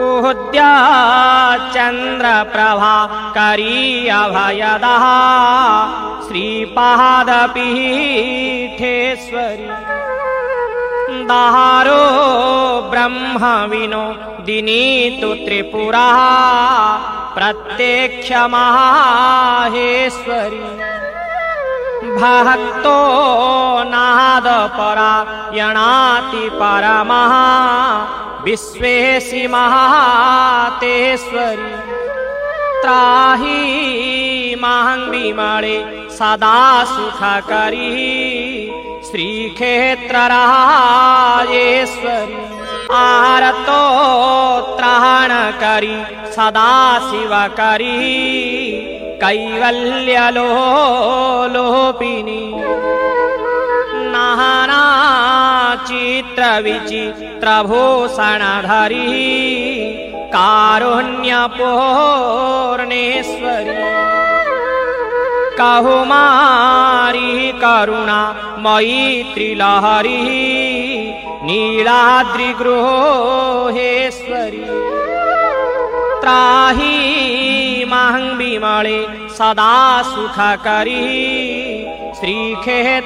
उद्या चंद्रप्रभा करी अभयदा श्रीपादपीठेश्वरी दारो ब्रह्म विनो दिनी तु त्रिपुरा प्रत्यक्ष माहेश्वरी भक्तो नाद परायणाति परमः विश्वेशि महातेश्वरी त्राहि मां विमले सदा सुखकरी श्रीक्षेत्रराजेश्वरी आरतो त्राणकरी सदा शिवकरी कैवल्यलोलोपिनी नाना चित्र विचित्रभूषणधरी कारुण्यपूर्णेश्वरी कहुमारी करुणा मैत्रीलहरी नीलाद्रिगृहेश्वरी त्राहि मां विमले सदा सुखकरी श्रीक्षेत्रराजेश्वरी।